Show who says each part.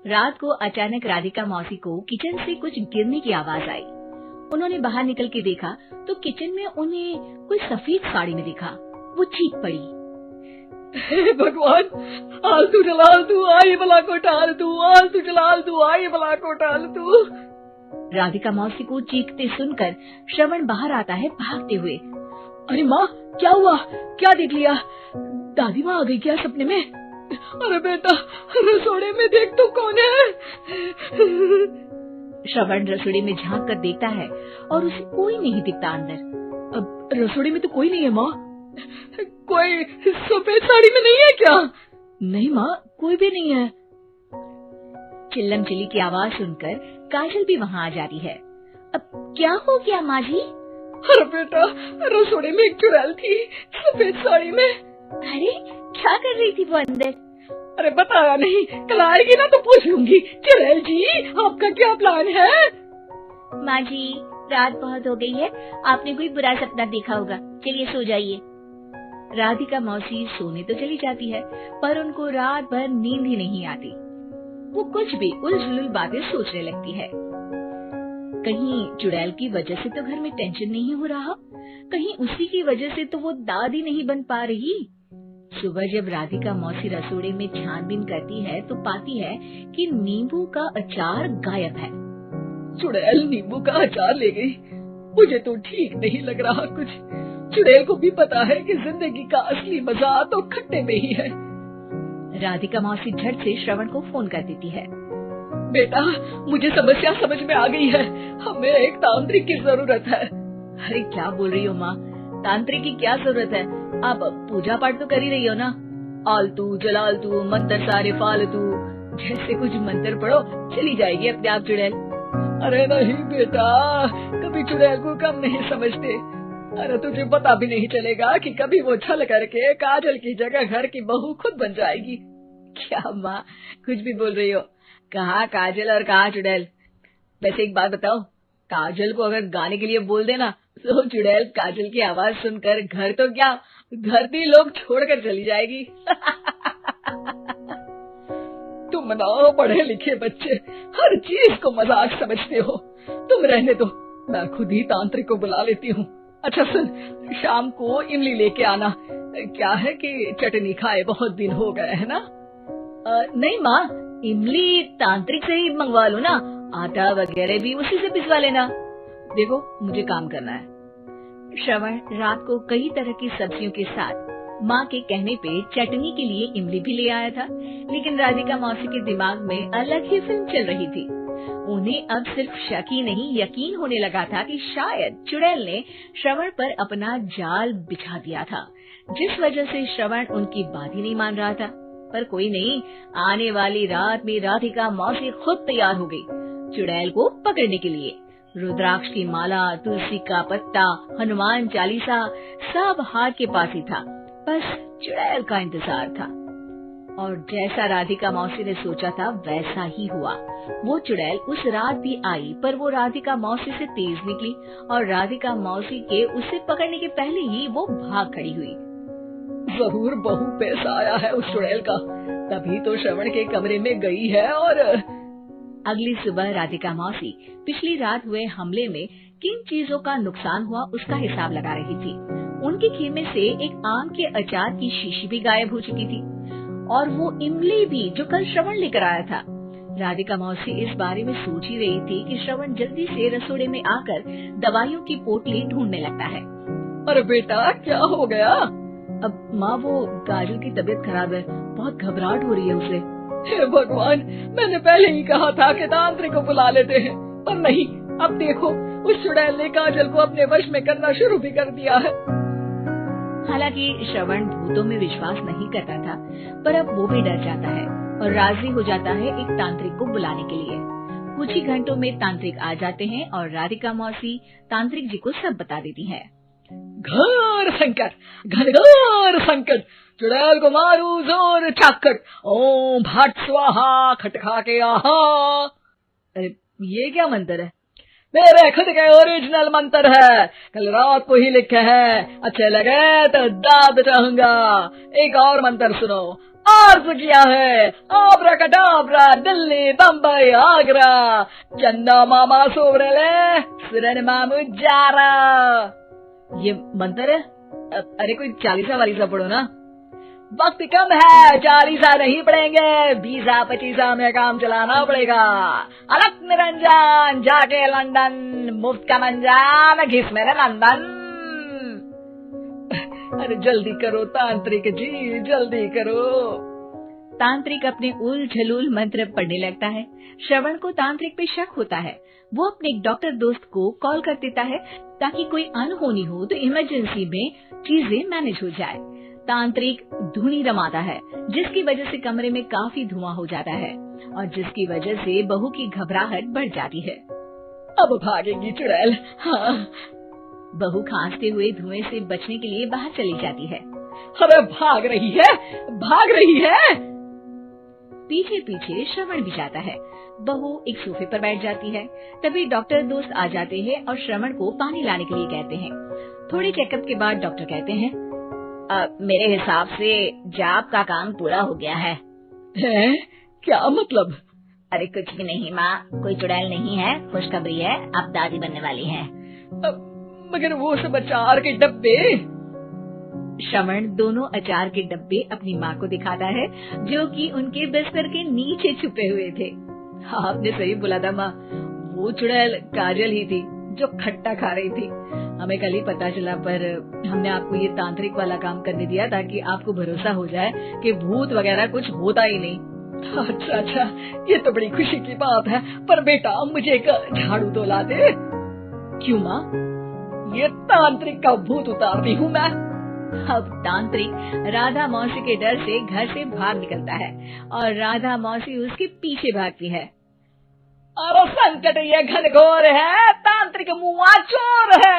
Speaker 1: रात को अचानक राधिका मौसी को किचन से कुछ गिरने की आवाज आई। उन्होंने बाहर निकल के देखा तो किचन में उन्हें कोई सफेद साड़ी में देखा। वो चीख पड़ी,
Speaker 2: हे भगवान, आलतू जलाल तू आई भला को टाल तू, आलतू जलाल तू आई भला को टाल तू।
Speaker 1: राधिका मौसी को चीखते सुनकर श्रवण बाहर आता है भागते हुए।
Speaker 2: अरे माँ, क्या हुआ? क्या देख लिया? दादी माँ आ गई क्या सपने में? अरे बेटा, रसोड़े में देख तो कौन है?
Speaker 1: श्रवण रसोड़े में झांक कर देखता है और उसे कोई नहीं दिखता अंदर।
Speaker 2: अब रसोड़े में तो कोई नहीं है माँ। कोई सफेद साड़ी में नहीं है क्या?
Speaker 1: नहीं माँ, कोई भी नहीं है। चिल्लम चिल्ली की आवाज सुनकर काजल भी वहाँ आ जाती है। अब क्या हो गया माँ जी?
Speaker 2: अरे बेटा, रसोड़े में एक चुड़ैल थी सफेद साड़ी में।
Speaker 1: अरे क्या कर रही थी वो अंदर?
Speaker 2: अरे बताया नहीं, कल आएगी ना तो पूछ लूंगी। चुड़ैल जी, आपका क्या प्लान है?
Speaker 1: माँ जी, रात बहुत हो गई है, आपने कोई बुरा सपना देखा होगा, चलिए सो जाइए। राधिका मौसी सोने तो चली जाती है पर उनको रात भर नींद ही नहीं आती। वो कुछ भी उलझुल बातें सोचने लगती है। कहीं चुड़ैल की वजह से तो घर में टेंशन नहीं हो रहा, कहीं उसी की वजह से तो वो दादी नहीं बन पा रही। सुबह जब राधिका मौसी रसोड़े में छानबीन करती है तो पाती है कि नींबू का अचार गायब है।
Speaker 2: चुड़ैल नींबू का अचार ले गई, मुझे तो ठीक नहीं लग रहा कुछ। चुड़ैल को भी पता है कि जिंदगी का असली मजा तो खट्टे में ही है।
Speaker 1: राधिका मौसी झट से श्रवण को फोन कर देती है।
Speaker 2: बेटा, मुझे समस्या समझ में आ गई है, हमें एक तांत्रिक की जरूरत है।
Speaker 1: अरे क्या बोल रही हो माँ, तांत्रिक की क्या जरूरत है? आप पूजा पाठ तो कर ही रही हो ना। आलतू जलालतू मंत्र सारे फालतू जैसे कुछ मंत्र पढ़ो, चली जाएगी अपने आप चुड़ैल।
Speaker 2: अरे नहीं बेटा, कभी चुड़ैल को कम नहीं समझते। अरे तुझे पता भी नहीं चलेगा कि कभी वो छल करके काजल की जगह घर की बहू खुद बन जाएगी।
Speaker 1: क्या माँ, कुछ भी बोल रही हो? कहाँ काजल और कहाँ चुड़ैल? वैसे एक बात बताओ, काजल को अगर गाने के लिए बोल देना तो चुड़ैल काजल की आवाज सुनकर घर तो क्या, धरती लोग छोड़कर चली जाएगी।
Speaker 2: तुम ना पढ़े लिखे बच्चे हर चीज को मजाक समझते हो। तुम रहने दो, मैं खुद ही तांत्रिक को बुला लेती हूँ। अच्छा सुन, शाम को इमली लेके आना। क्या है कि चटनी खाए बहुत दिन हो गए है ना?
Speaker 1: नहीं माँ, इमली तांत्रिक से ही मंगवा लो ना, आटा वगैरह भी उसी से पिसवा लेना। देखो मुझे काम करना है। श्रवण रात को कई तरह की सब्जियों के साथ माँ के कहने पे चटनी के लिए इमली भी ले आया था, लेकिन राधिका मौसी के दिमाग में अलग ही फिल्म चल रही थी। उन्हें अब सिर्फ शक ही नहीं यकीन होने लगा था कि शायद चुड़ैल ने श्रवण पर अपना जाल बिछा दिया था, जिस वजह से श्रवण उनकी बात ही नहीं मान रहा था। पर कोई नहीं, आने वाली रात में राधिका मौसी खुद तैयार हो गई चुड़ैल को पकड़ने के लिए। रुद्राक्ष की माला, तुलसी का पत्ता, हनुमान चालीसा सब हाथ के पास ही था, बस चुड़ैल का इंतजार था। और जैसा राधिका मौसी ने सोचा था वैसा ही हुआ। वो चुड़ैल उस रात भी आई, पर वो राधिका मौसी से तेज निकली और राधिका मौसी के उसे पकड़ने के पहले ही वो भाग खड़ी हुई।
Speaker 2: जरूर बहू पैसा आया है उस चुड़ैल का, तभी तो श्रवण के कमरे में गई है। और
Speaker 1: अगली सुबह राधिका मौसी पिछली रात हुए हमले में किन चीजों का नुकसान हुआ उसका हिसाब लगा रही थी। उनके खेमे से एक आम के अचार की शीशी भी गायब हो चुकी थी और वो इमली भी जो कल श्रवण लेकर आया था। राधिका मौसी इस बारे में सोच ही रही थी कि श्रवण जल्दी से रसोड़े में आकर दवाइयों की पोटली ढूंढने लगता है।
Speaker 2: अरे बेटा, क्या हो गया?
Speaker 1: अब माँ, वो काजल की तबीयत खराब है, बहुत घबराहट हो रही है उसे।
Speaker 2: हे भगवान, मैंने पहले ही कहा था कि तांत्रिक को बुला लेते हैं, पर नहीं। अब देखो, उस चुड़ैल ने काजल को अपने वश में करना शुरू भी कर दिया है।
Speaker 1: हालांकि श्रवण भूतों में विश्वास नहीं करता था, पर अब वो भी डर जाता है और राजी हो जाता है एक तांत्रिक को बुलाने के लिए। कुछ ही घंटों में तांत्रिक आ जाते हैं और राधिका मौसी तांत्रिक जी को सब बता देती है।
Speaker 2: घोर संकट, घनघोर संकट, चुड़ैल को मारू जोर चाकट, ओम भट स्वाहा खटखा के आहा।
Speaker 1: अरे ये क्या मंत्र है?
Speaker 2: मेरे खुद के ओरिजिनल मंत्र है, कल रात को ही लिखे हैं। अच्छे लगे तो दाद चाहूंगा। एक और मंत्र सुनो। अर्ज किया है आब्राकडाब्रा, दिल्ली, बम्बई, आगरा, चंदा मामा सोबरले, सुरन मामू जारा।
Speaker 1: ये मंत्र है? अरे कोई 40 वालीसा पढ़ो ना।
Speaker 2: वक्त कम है, 40 नहीं पड़ेंगे, 20-25 में काम चलाना पड़ेगा। अलग निरंजन जाके लंदन, मुफ्त का मंजान घिस मेरे नंदन। अरे जल्दी करो तांत्रिक जी, जल्दी करो।
Speaker 1: तांत्रिक अपने उल झलूल मंत्र पढ़ने लगता है। श्रवण को तांत्रिक पे शक होता है। वो अपने एक डॉक्टर दोस्त को कॉल कर देता है ताकि कोई अनहोनी हो तो इमरजेंसी में चीजें मैनेज हो जाए। तांत्रिक धुनी रमाता है, जिसकी वजह से कमरे में काफी धुआं हो जाता है और जिसकी वजह से बहू की घबराहट बढ़ जाती है।
Speaker 2: अब भागेगी चुड़ैल। हाँ।
Speaker 1: बहू खांसते हुए धुएं से बचने के लिए बाहर चली जाती है।
Speaker 2: अरे भाग रही है, भाग रही है।
Speaker 1: पीछे पीछे श्रवण भी जाता है। बहू एक सोफे पर बैठ जाती है। तभी डॉक्टर दोस्त आ जाते हैं और श्रवण को पानी लाने के लिए कहते हैं। थोड़े चेकअप के बाद डॉक्टर कहते हैं, मेरे हिसाब से जाप का काम पूरा हो गया है।
Speaker 2: क्या मतलब?
Speaker 1: अरे कुछ भी नहीं माँ, कोई चुड़ैल नहीं है, खुशखबरी है, आप दादी बनने वाली हैं।
Speaker 2: मगर वो सब अचार के डब्बे।
Speaker 1: श्रवण दोनों अचार के डब्बे अपनी माँ को दिखाता है, जो कि उनके बिस्तर के नीचे छुपे हुए थे। आपने सही बोला था माँ, वो चुड़ैल काजल ही थी जो खट्टा खा रही थी। हमें कल ही पता चला, पर हमने आपको ये तांत्रिक वाला काम करने दिया ताकि आपको भरोसा हो जाए कि भूत वगैरह कुछ होता ही नहीं। अच्छा, ये तो बड़ी खुशी की बात है। पर बेटा मुझे एक झाड़ू तो ला दे। क्यों माँ?
Speaker 2: ये तांत्रिक का भूत उतारती हूँ मैं।
Speaker 1: अब तांत्रिक राधा मौसी के डर से घर से बाहर निकलता है और राधा मौसी उसके पीछे भागती है।
Speaker 2: अरे संकट ये घनघोर है, तांत्रिक मुआ चोर है।